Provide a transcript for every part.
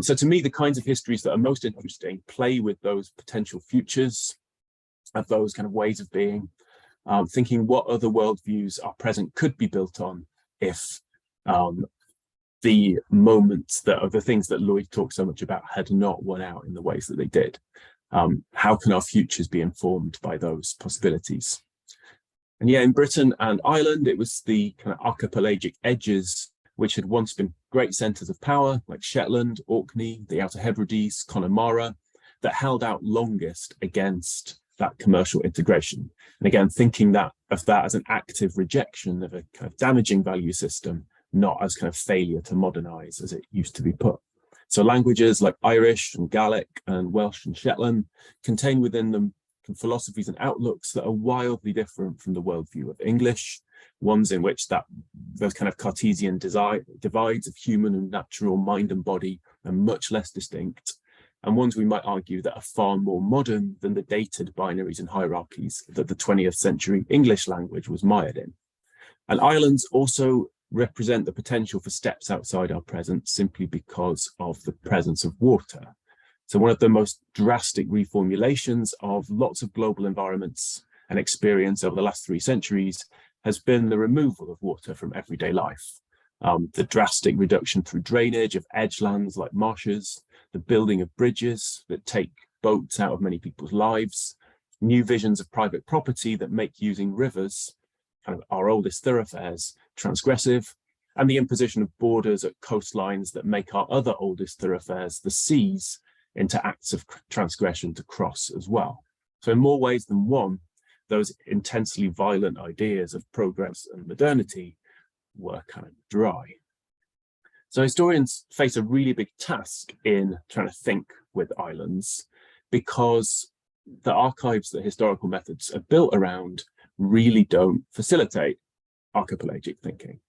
So to me, the kinds of histories that are most interesting play with those potential futures of those kind of ways of being, thinking what other worldviews our present could be built on if the moments that are the things that Lloyd talked so much about had not won out in the ways that they did. How can our futures be informed by those possibilities? And yeah, in Britain and Ireland, it was the kind of archipelagic edges, which had once been great centres of power, like Shetland, Orkney, the Outer Hebrides, Connemara, that held out longest against that commercial integration. And again, thinking of that as an active rejection of a kind of damaging value system, not as kind of failure to modernize as it used to be put. So languages like Irish and Gaelic and Welsh and Shetland contain within them philosophies and outlooks that are wildly different from the worldview of English, ones in which those kind of Cartesian divides of human and natural mind and body are much less distinct, and ones we might argue that are far more modern than the dated binaries and hierarchies that the 20th century English language was mired in. And islands also represent the potential for steps outside our present simply because of the presence of water. So one of the most drastic reformulations of lots of global environments and experience over the last 3 centuries has been the removal of water from everyday life. The drastic reduction through drainage of edgelands like marshes, the building of bridges that take boats out of many people's lives, new visions of private property that make using rivers, kind of our oldest thoroughfares, transgressive, and the imposition of borders at coastlines that make our other oldest thoroughfares, the seas, into acts of transgression to cross as well. So in more ways than one, those intensely violent ideas of progress and modernity were kind of dry. So historians face a really big task in trying to think with islands, because the archives that historical methods are built around really don't facilitate archipelagic thinking.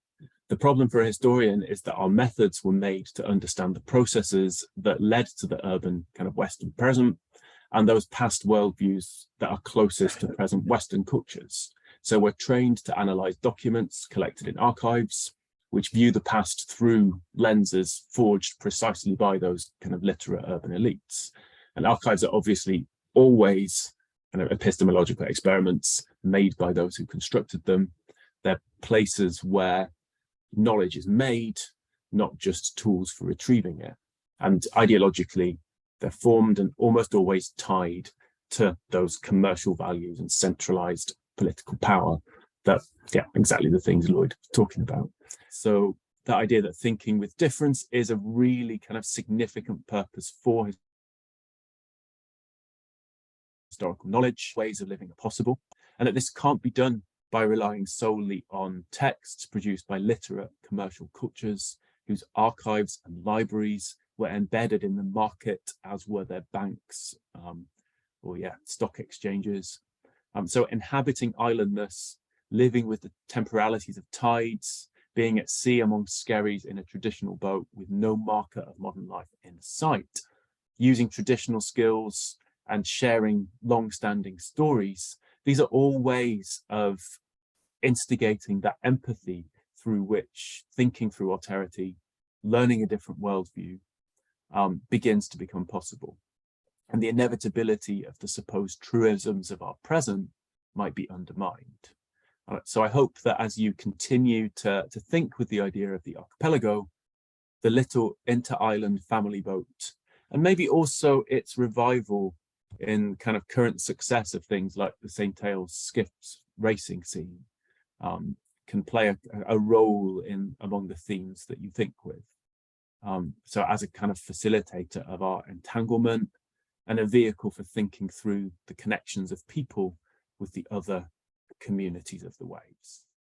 The problem for a historian is that our methods were made to understand the processes that led to the urban kind of Western present and those past worldviews that are closest to present Western cultures. So we're trained to analyze documents collected in archives, which view the past through lenses forged precisely by those kind of literate urban elites. And archives are obviously always kind of epistemological experiments made by those who constructed them. They're places where knowledge is made, not just tools for retrieving it. And ideologically, they're formed and almost always tied to those commercial values and centralized political power that, yeah, exactly the things Lloyd was talking about. So the idea that thinking with difference is a really kind of significant purpose for historical knowledge, ways of living are possible, and that this can't be done by relying solely on texts produced by literate commercial cultures whose archives and libraries were embedded in the market, as were their banks stock exchanges. So inhabiting islandness, living with the temporalities of tides, being at sea among skerries in a traditional boat with no marker of modern life in sight, using traditional skills and sharing long-standing stories. These are all ways of instigating that empathy through which thinking through alterity, learning a different worldview, begins to become possible. And the inevitability of the supposed truisms of our present might be undermined. So I hope that as you continue to think with the idea of the archipelago, the little inter-island family boat, and maybe also its revival in kind of current success of things like the St. Tails skiffs racing scene, can play a role in among the themes that you think with. So as a kind of facilitator of our entanglement and a vehicle for thinking through the connections of people with the other communities of the waves.